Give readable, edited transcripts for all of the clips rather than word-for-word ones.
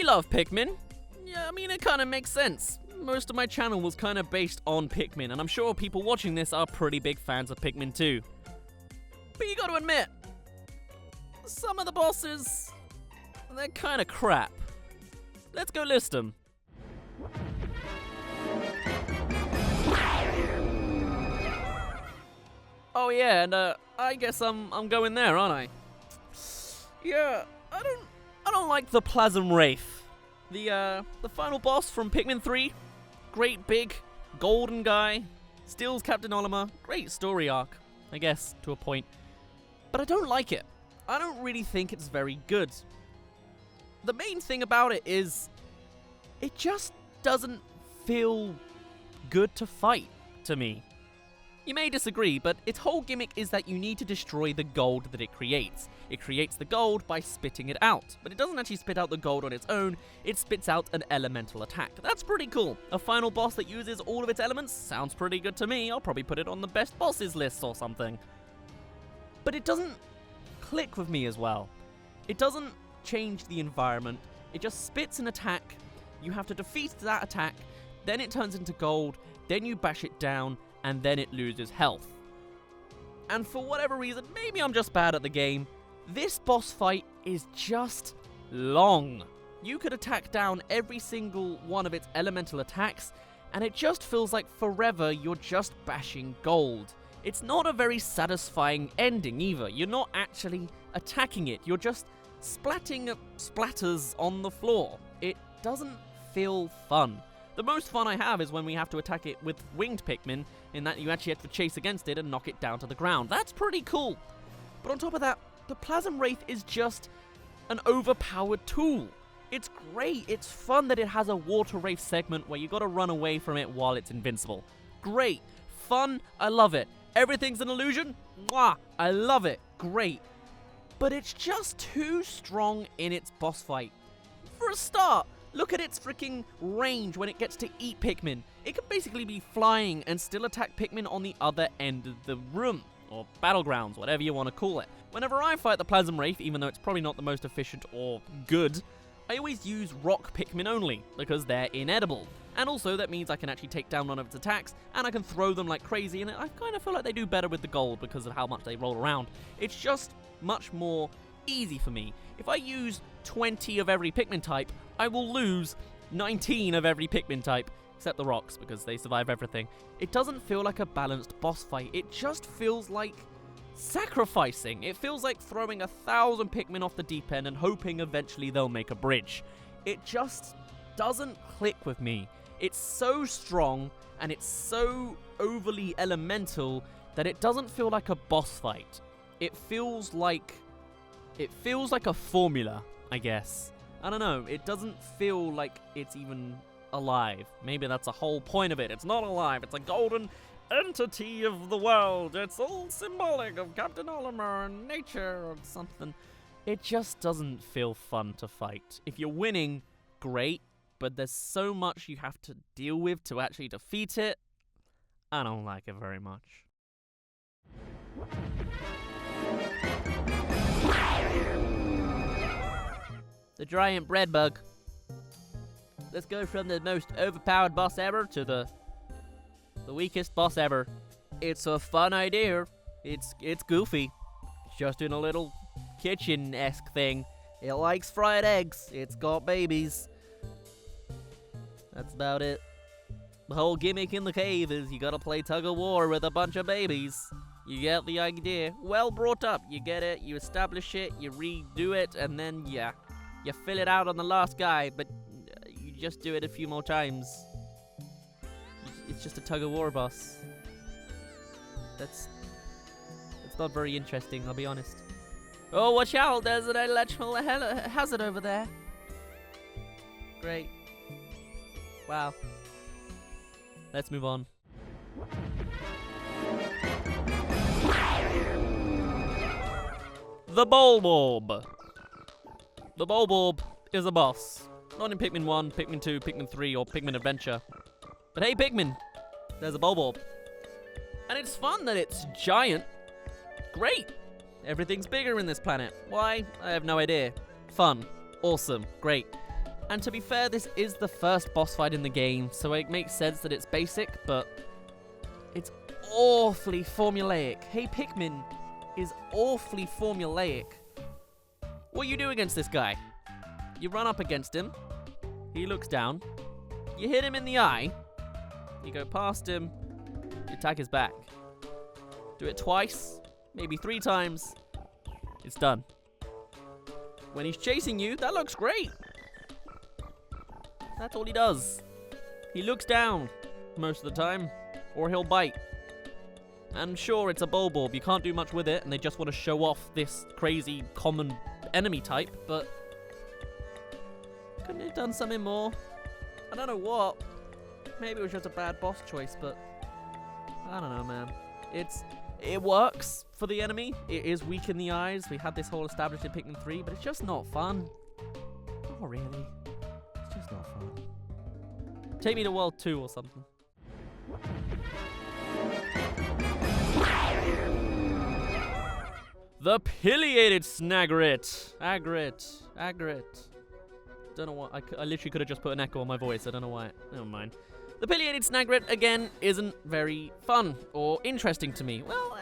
love Pikmin. Yeah, I mean, it kind of makes sense. Most of my channel was kind of based on Pikmin, and I'm sure people watching this are pretty big fans of Pikmin too. But you gotta admit, some of the bosses, they're kind of crap. Let's go list them. Oh yeah, and I guess I'm going there, aren't I? Yeah, I don't like the Plasm Wraith. The final boss from Pikmin 3. Great big golden guy. Steals Captain Olimar. Great story arc, I guess, to a point. But I don't like it. I don't really think it's very good. The main thing about it is it just doesn't feel good to fight to me. You may disagree, but its whole gimmick is that you need to destroy the gold that it creates. It creates the gold by spitting it out, but it doesn't actually spit out the gold on its own, it spits out an elemental attack. That's pretty cool. A final boss that uses all of its elements sounds pretty good to me. I'll probably put it on the best bosses list or something. But it doesn't click with me as well. It doesn't change the environment. It just spits an attack. You have to defeat that attack, then it turns into gold, then you bash it down, and then it loses health. And for whatever reason, maybe I'm just bad at the game, this boss fight is just long. You could attack down every single one of its elemental attacks, and it just feels like forever you're just bashing gold. It's not a very satisfying ending either. You're not actually attacking it, you're just splatting splatters on the floor. It doesn't feel fun. The most fun I have is when we have to attack it with winged Pikmin, in that you actually have to chase against it and knock it down to the ground. That's pretty cool. But on top of that, the Plasm Wraith is just an overpowered tool. It's great. It's fun that it has a Water Wraith segment where you gotta run away from it while it's invincible. Great. Fun. I love it. Everything's an illusion. Mwah. I love it. Great. But it's just too strong in its boss fight. For a start, look at its freaking range when it gets to eat Pikmin. It can basically be flying and still attack Pikmin on the other end of the room, or battlegrounds, whatever you want to call it. Whenever I fight the Plasm Wraith, even though it's probably not the most efficient or good, I always use rock Pikmin only, because they're inedible. And also, that means I can actually take down one of its attacks, and I can throw them like crazy, and I kind of feel like they do better with the gold because of how much they roll around. It's just much more easy for me. If I use 20 of every Pikmin type, I will lose 19 of every Pikmin type, except the rocks, because they survive everything. It doesn't feel like a balanced boss fight. It just feels like sacrificing. It feels like throwing 1,000 Pikmin off the deep end and hoping eventually they'll make a bridge. It just doesn't click with me. It's so strong, and it's so overly elemental that it doesn't feel like a boss fight. It feels like a formula, I guess. I don't know, it doesn't feel like it's even alive. Maybe that's the whole point of it. It's not alive, it's a golden entity of the world. It's all symbolic of Captain Olimar and nature or something. It just doesn't feel fun to fight. If you're winning, great, but there's so much you have to deal with to actually defeat it. I don't like it very much. The giant bread bug. Let's go from the most overpowered boss ever to the weakest boss ever. It's a fun idea. It's goofy. It's just in a little kitchen-esque thing. It likes fried eggs. It's got babies. That's about it. The whole gimmick in the cave is you gotta play tug-of-war with a bunch of babies. You get the idea. Well brought up. You get it, you establish it, you redo it, and then, yeah. You fill it out on the last guy, but you just do it a few more times. It's just a tug-of-war boss. That's not very interesting, I'll be honest. Oh, watch out! There's an electrical hazard over there. Great. Wow. Let's move on. The Bulborb. The Bulborb is a boss. Not in Pikmin 1, Pikmin 2, Pikmin 3, or Pikmin Adventure. But hey, Pikmin! There's a Bulborb. And it's fun that it's giant. Great! Everything's bigger in this planet. Why? I have no idea. Fun. Awesome. Great. And to be fair, this is the first boss fight in the game, so it makes sense that it's basic, but it's awfully formulaic. Hey Pikmin is awfully formulaic. What you do against this guy? You run up against him, he looks down, you hit him in the eye, you go past him, you attack his back. Do it twice, maybe 3 times, it's done. When he's chasing you, that looks great. That's all he does. He looks down most of the time, or he'll bite. And sure, it's a Bulborb, you can't do much with it, and they just want to show off this crazy common enemy type, but couldn't have done something more? I don't know what. Maybe it was just a bad boss choice, but I don't know, man. It works for the enemy. It is weak in the eyes. We had this whole established in Pikmin 3, but it's just not fun. Not really. It's just not fun. Take me to World 2 or something. The Pileated Snagger. Agrit. Don't know what. I literally could have just put an echo on my voice. I don't know why. Never mind. The Pileated Snagger, again, isn't very fun or interesting to me. Well,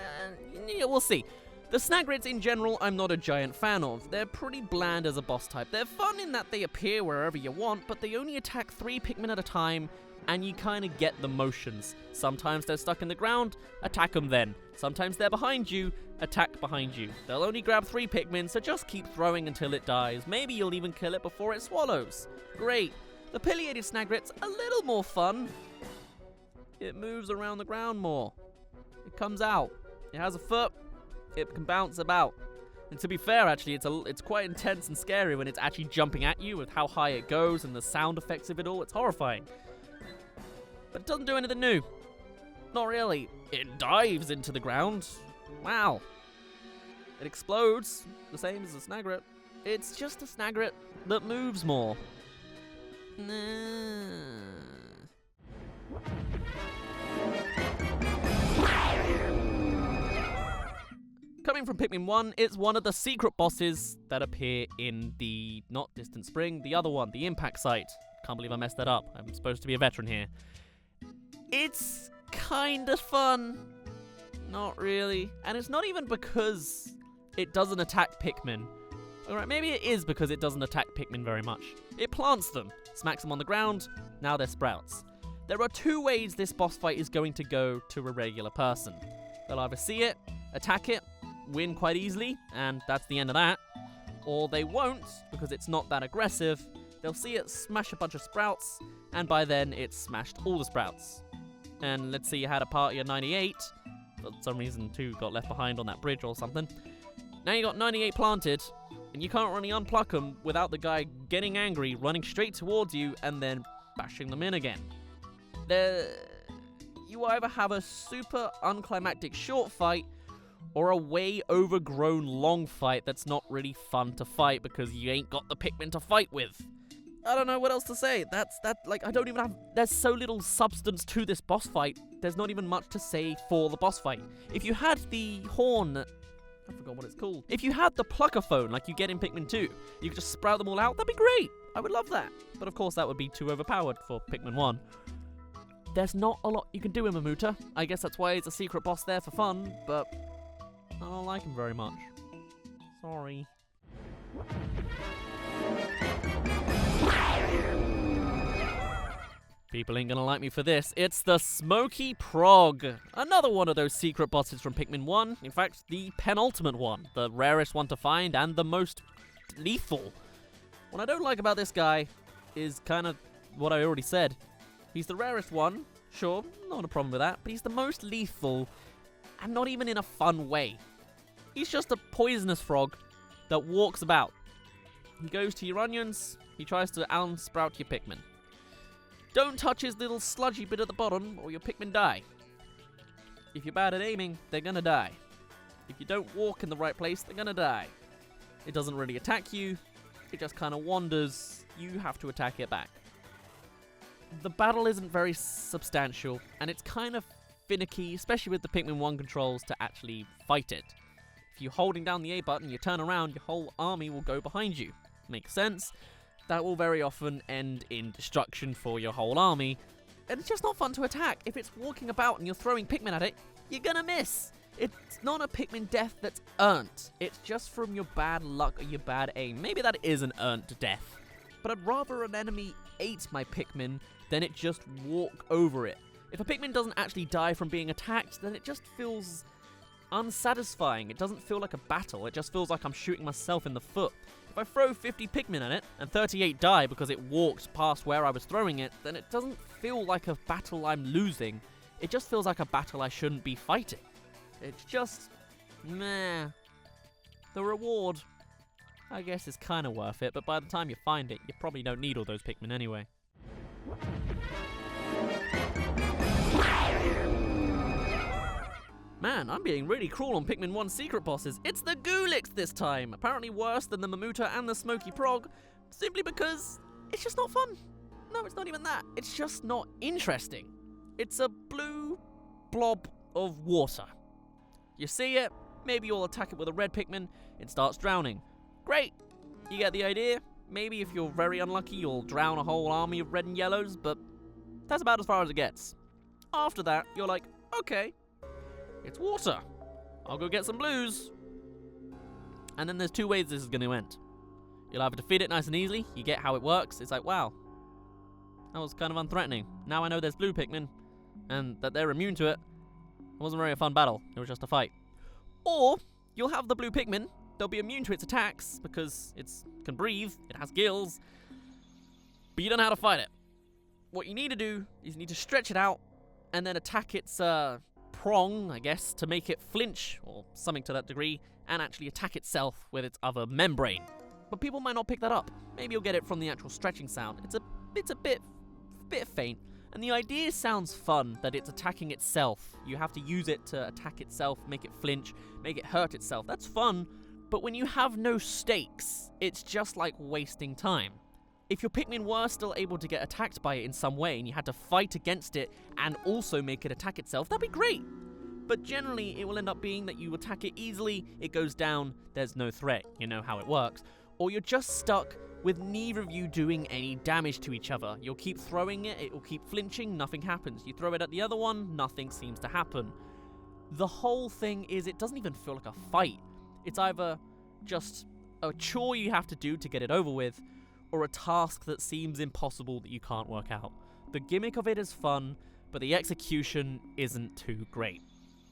yeah, we'll see. The Snagrets in general, I'm not a giant fan of. They're pretty bland as a boss type. They're fun in that they appear wherever you want, but they only attack 3 Pikmin at a time, and you kind of get the motions. Sometimes they're stuck in the ground, attack them then. Sometimes they're behind you, attack behind you. They'll only grab 3 Pikmin, so just keep throwing until it dies. Maybe you'll even kill it before it swallows. Great. The Pileated Snagget's a little more fun. It moves around the ground more. It comes out. It has a foot. It can bounce about. And to be fair, actually, it's quite intense and scary when it's actually jumping at you with how high it goes and the sound effects of it all. It's horrifying. But it doesn't do anything new. Not really. It dives into the ground. Wow. It explodes, the same as a Snagger. It's just a Snagger that moves more. Coming from Pikmin 1, it's one of the secret bosses that appear in the, not Distant Spring, the other one, the Impact site. Can't believe I messed that up. I'm supposed to be a veteran here. It's kinda fun. Not really. And it's not even because it doesn't attack Pikmin. Alright, maybe it is because it doesn't attack Pikmin very much. It plants them, smacks them on the ground, now they're sprouts. There are 2 ways this boss fight is going to go to a regular person. They'll either see it, attack it, win quite easily, and that's the end of that. Or they won't, because it's not that aggressive. They'll see it smash a bunch of sprouts, and by then it's smashed all the sprouts. And let's say you had a party of 98, for some reason 2 got left behind on that bridge or something. Now you got 98 planted, and you can't really unpluck them without the guy getting angry, running straight towards you, and then bashing them in again. You either have a super unclimactic short fight, or a way overgrown long fight that's not really fun to fight because you ain't got the Pikmin to fight with. I don't know what else to say. I don't even have, there's so little substance to this boss fight, there's not even much to say for the boss fight. If you had the horn, I forgot what it's called. If you had the pluckerphone like you get in Pikmin 2, you could just sprout them all out, that'd be great. I would love that. But of course that would be too overpowered for Pikmin 1. There's not a lot you can do in Mamuta. I guess that's why he's a secret boss there for fun, but I don't like him very much. Sorry. People ain't gonna like me for this. It's the Smoky Prog. Another one of those secret bosses from Pikmin 1. In fact, the penultimate one. The rarest one to find and the most lethal. What I don't like about this guy is kind of what I already said. He's the rarest one, sure, not a problem with that, but he's the most lethal, and not even in a fun way. He's just a poisonous frog that walks about. He goes to your onions, he tries to unsprout your Pikmin. Don't touch his little sludgy bit at the bottom, or your Pikmin die. If you're bad at aiming, they're gonna die. If you don't walk in the right place, they're gonna die. It doesn't really attack you, it just kind of wanders, you have to attack it back. The battle isn't very substantial, and it's kind of finicky, especially with the Pikmin 1 controls, to actually fight it. If you're holding down the A button, you turn around, your whole army will go behind you. Makes sense. that will very often end in destruction for your whole army. And it's just not fun to attack. If it's walking about and you're throwing Pikmin at it, you're gonna miss. It's not a Pikmin death that's earned. It's just from your bad luck or your bad aim. Maybe that is an earned death. But I'd rather an enemy ate my Pikmin than it just walk over it. If a Pikmin doesn't actually die from being attacked, then it just feels unsatisfying. It doesn't feel like a battle. It just feels like I'm shooting myself in the foot. If I throw 50 Pikmin at it, and 38 die because it walked past where I was throwing it, then it doesn't feel like a battle I'm losing. It just feels like a battle I shouldn't be fighting. It's just, meh. The reward, I guess, is kind of worth it, but by the time you find it, you probably don't need all those Pikmin anyway. Man, I'm being really cruel on Pikmin 1 secret bosses. It's the Gulicks this time. Apparently worse than the Mamuta and the Smoky Prog, simply because it's just not fun. No, it's not even that. It's just not interesting. It's a blue blob of water. You see it, maybe you'll attack it with a red Pikmin, it starts drowning. Great, you get the idea. Maybe if you're very unlucky, you'll drown a whole army of red and yellows, but that's about as far as it gets. After that, you're like, okay, it's water. I'll go get some blues. And then there's two ways this is going to end. You'll either defeat it nice and easily, you get how it works, it's like, wow, that was kind of unthreatening. Now I know there's blue Pikmin, and that they're immune to it. It wasn't really a fun battle, it was just a fight. Or, you'll have the blue Pikmin, they'll be immune to its attacks, because it can breathe, it has gills, but you don't know how to fight it. What you need to do is you need to stretch it out, and then attack its prong, I guess, to make it flinch, or something to that degree, and actually attack itself with its other membrane. But people might not pick that up. Maybe you'll get it from the actual stretching sound. It's a bit faint. And the idea sounds fun, that it's attacking itself. You have to use it to attack itself, make it flinch, make it hurt itself. That's fun, but when you have no stakes, it's just like wasting time. If your Pikmin were still able to get attacked by it in some way, and you had to fight against it and also make it attack itself, that'd be great. But generally, it will end up being that you attack it easily, it goes down, there's no threat, you know how it works. Or you're just stuck with neither of you doing any damage to each other. You'll keep throwing it, it will keep flinching, nothing happens. You throw it at the other one, nothing seems to happen. The whole thing is, it doesn't even feel like a fight. It's either just a chore you have to do to get it over with, or a task that seems impossible that you can't work out. The gimmick of it is fun, but the execution isn't too great.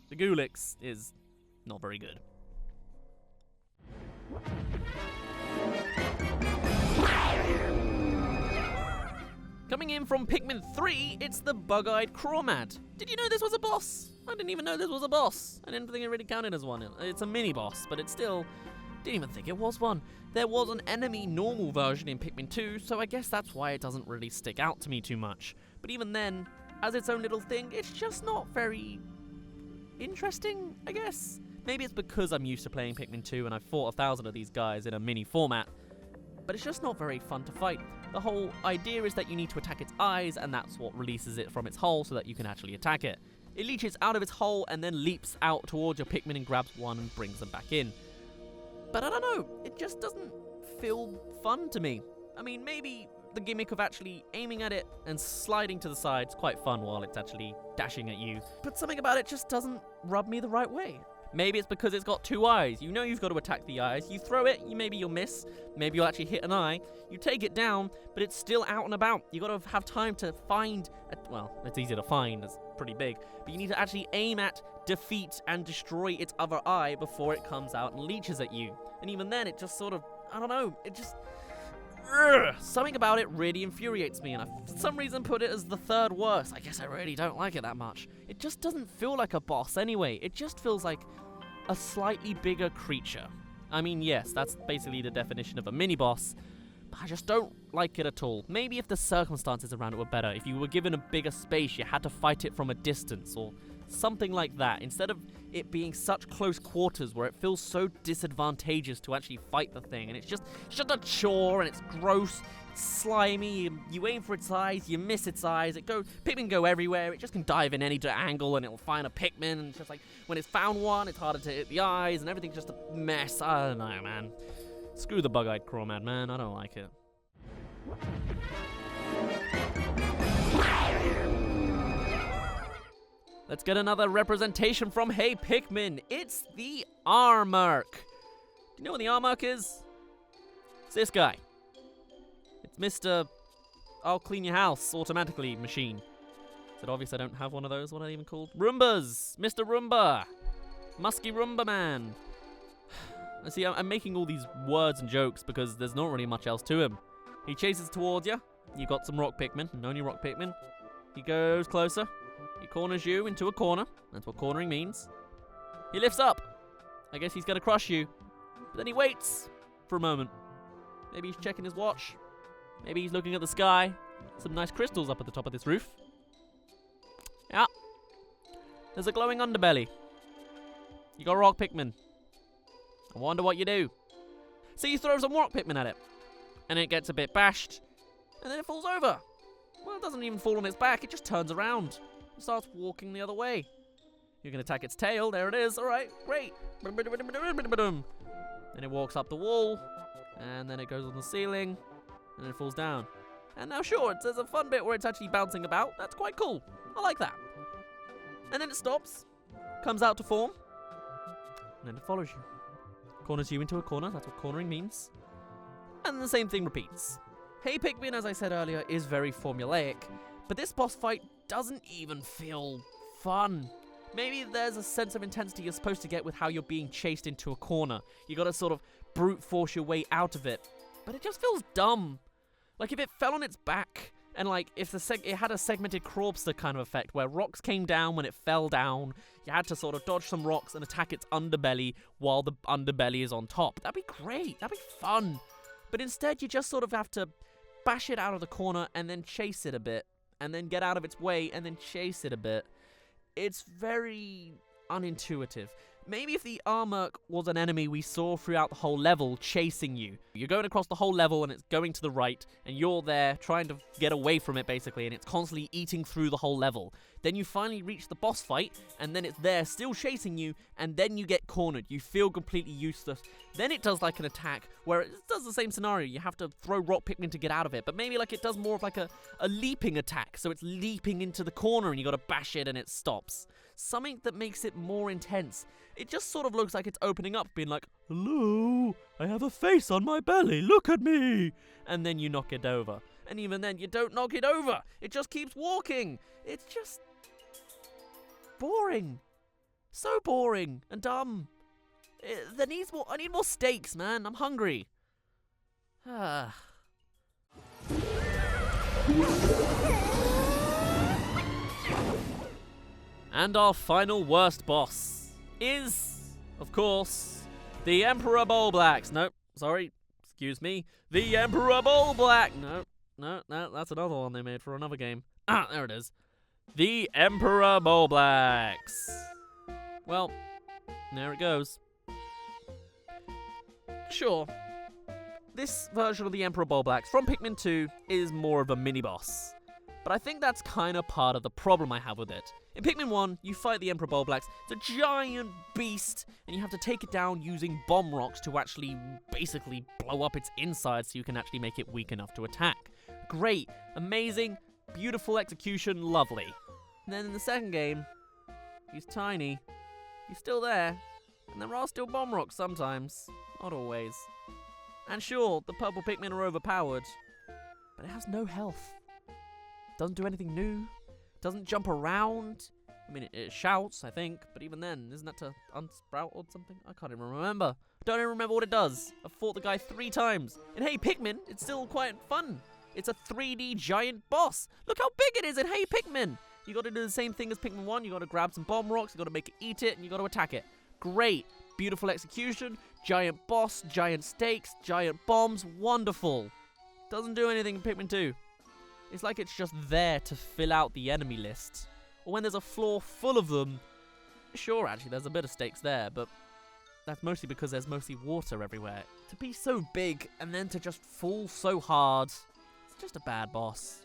The Gulicks is not very good. Coming in from Pikmin 3, it's the Bug-Eyed Crawmad. Did you know this was a boss? I didn't even know this was a boss. I didn't think it really counted as one. It's a mini-boss, but it's still... Didn't even think it was one. There was an enemy normal version in Pikmin 2, so I guess that's why it doesn't really stick out to me too much. But even then, as its own little thing, it's just not very... interesting, I guess. Maybe it's because I'm used to playing Pikmin 2 and I've fought 1,000 of these guys in a mini format. But it's just not very fun to fight. The whole idea is that you need to attack its eyes, and that's what releases it from its hole so that you can actually attack it. It leeches out of its hole and then leaps out towards your Pikmin and grabs one and brings them back in. But I don't know, it just doesn't feel fun to me. I mean, maybe the gimmick of actually aiming at it and sliding to the side is quite fun while it's actually dashing at you, but something about it just doesn't rub me the right way. Maybe it's because it's got two eyes. You know you've got to attack the eyes. You throw it, maybe you'll miss. Maybe you'll actually hit an eye. You take it down, but it's still out and about. You got to have time to find... well, it's easy to find. It's pretty big. But you need to actually aim at, defeat, and destroy its other eye before it comes out and leeches at you. And even then, it just sort of... I don't know. It just... something about it really infuriates me, and I, for some reason, put it as the third worst. I guess I really don't like it that much. It just doesn't feel like a boss anyway. It just feels like a slightly bigger creature. I mean, yes, that's basically the definition of a mini-boss, but I just don't like it at all. Maybe if the circumstances around it were better, if you were given a bigger space, you had to fight it from a distance, or something like that, instead of it being such close quarters where it feels so disadvantageous to actually fight the thing, and it's just a chore, and it's gross, it's slimy, you aim for its eyes, you miss its eyes, Pikmin go everywhere, it just can dive in any angle and it'll find a Pikmin, and it's just like, when it's found one, it's harder to hit the eyes, and everything's just a mess. I don't know, man. Screw the Bug-Eyed Crawmad, man, I don't like it. Let's get another representation from Hey Pikmin. It's the Armurk. Do you know what the Armurk is? It's this guy. It's Mr. I'll clean your house automatically machine. Is it obvious I don't have one of those? What are they even called? Roombas! Mr. Roomba! Musky Roomba Man. See, I'm making all these words and jokes because there's not really much else to him. He chases towards you. You got some rock Pikmin, and only rock Pikmin. He goes closer. He corners you into a corner. That's what cornering means. He lifts up. I guess he's going to crush you. But then he waits for a moment. Maybe he's checking his watch. Maybe he's looking at the sky. Some nice crystals up at the top of this roof. Yeah. There's a glowing underbelly. You got rock Pikmin. I wonder what you do. So you throw some rock Pikmin at it. And it gets a bit bashed. And then it falls over. Well, it doesn't even fall on its back. It just turns around. It starts walking the other way. You can attack its tail. There it is. All right, great. Then it walks up the wall. And then it goes on the ceiling. And it falls down. And now, sure, there's a fun bit where it's actually bouncing about. That's quite cool. I like that. And then it stops. Comes out to form. And then it follows you. Corners you into a corner. That's what cornering means. And the same thing repeats. Hey Pikmin, as I said earlier, is very formulaic, but this boss fight doesn't even feel fun. Maybe there's a sense of intensity you're supposed to get with how you're being chased into a corner. You gotta sort of brute force your way out of it. But it just feels dumb. Like if it fell on its back, and like if it had a segmented Crawbster kind of effect, where rocks came down when it fell down, you had to sort of dodge some rocks and attack its underbelly while the underbelly is on top. That'd be great, that'd be fun. But instead, you just sort of have to bash it out of the corner and then chase it a bit. And then get out of its way and then chase it a bit. It's very unintuitive. Maybe if the Armurk was an enemy we saw throughout the whole level chasing you. You're going across the whole level and it's going to the right. And you're there trying to get away from it, basically. And it's constantly eating through the whole level. Then you finally reach the boss fight. And then it's there still chasing you. And then you get cornered. You feel completely useless. Then it does like an attack where it does the same scenario. You have to throw rock Pikmin to get out of it. But maybe like it does more of like a leaping attack. So it's leaping into the corner and you got to bash it and it stops. Something that makes it more intense. It just sort of looks like it's opening up, being like, hello, I have a face on my belly, look at me. And then you knock it over. And even then, you don't knock it over. It just keeps walking. It's just boring. So boring and dumb. I need more steaks, man. I'm hungry. And our final worst boss is, of course, the Emperor Bulblax. Nope, sorry, excuse me. The Emperor Bulblax. No, that's another one they made for another game. Ah, there it is. The Emperor Bulblax. Well, there it goes. Sure, this version of the Emperor Bulblax from Pikmin 2 is more of a mini-boss. But I think that's kind of part of the problem I have with it. In Pikmin 1, you fight the Emperor Bulblax. It's a giant beast, and you have to take it down using bomb rocks to actually basically blow up its insides so you can actually make it weak enough to attack. Great, amazing, beautiful execution, lovely. And then in the second game, he's tiny. He's still there, and there are still bomb rocks sometimes. Not always. And sure, the purple Pikmin are overpowered, but it has no health. Doesn't do anything new. Doesn't jump around. I mean, it shouts, I think, but even then, isn't that to unsprout or something? I can't even remember. Don't even remember what it does. I've fought the guy 3 times. And hey, Pikmin, it's still quite fun. It's a 3D giant boss. Look how big it is in Hey Pikmin. You got to do the same thing as Pikmin 1. You got to grab some bomb rocks. You got to make it eat it, and you got to attack it. Great. Beautiful execution. Giant boss. Giant stakes. Giant bombs. Wonderful. Doesn't do anything in Pikmin 2. It's like it's just there to fill out the enemy list. Or when there's a floor full of them. Sure, actually, there's a bit of stakes there, but that's mostly because there's mostly water everywhere. To be so big and then to just fall so hard, it's just a bad boss.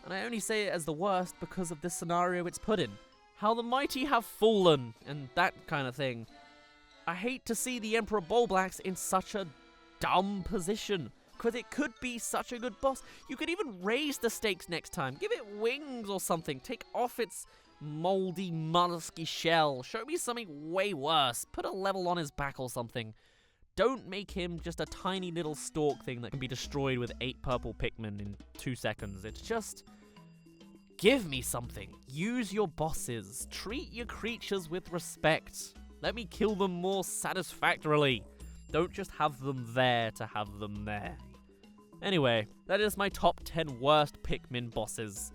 And I only say it as the worst because of this scenario it's put in. How the mighty have fallen, and that kind of thing. I hate to see the Emperor Bulblax in such a dumb position. Because it could be such a good boss. You could even raise the stakes next time. Give it wings or something. Take off its moldy, musky shell. Show me something way worse. Put a level on his back or something. Don't make him just a tiny little stalk thing that can be destroyed with 8 purple Pikmin in 2 seconds. It's just... give me something. Use your bosses. Treat your creatures with respect. Let me kill them more satisfactorily. Don't just have them there to have them there. Anyway, that is my top 10 worst Pikmin bosses.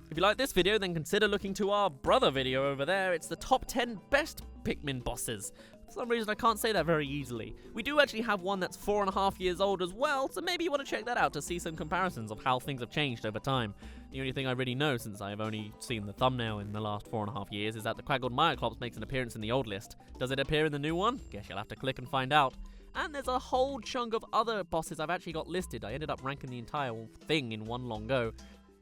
If you like this video, then consider looking to our brother video over there. It's the top 10 best Pikmin bosses. For some reason, I can't say that very easily. We do actually have one that's 4.5 years old as well, so maybe you want to check that out to see some comparisons of how things have changed over time. The only thing I really know, since I've only seen the thumbnail in the last 4.5 years, is that the Quaggled Myoclops makes an appearance in the old list. Does it appear in the new one? Guess you'll have to click and find out. And there's a whole chunk of other bosses I've actually got listed. I ended up ranking the entire thing in one long go.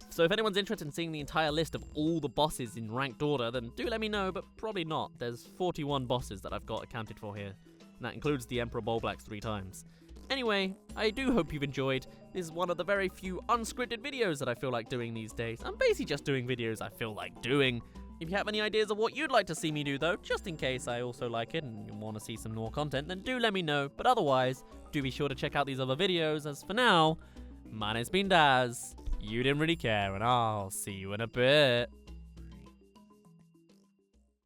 So if anyone's interested in seeing the entire list of all the bosses in ranked order, then do let me know, but probably not. There's 41 bosses that I've got accounted for here, and that includes the Emperor Bulblax 3 times. Anyway, I do hope you've enjoyed. This is one of the very few unscripted videos that I feel like doing these days. I'm basically just doing videos I feel like doing. If you have any ideas of what you'd like to see me do though, just in case I also like it and you want to see some more content, then do let me know. But otherwise, do be sure to check out these other videos, as for now, my name's been Daz. You didn't really care, and I'll see you in a bit.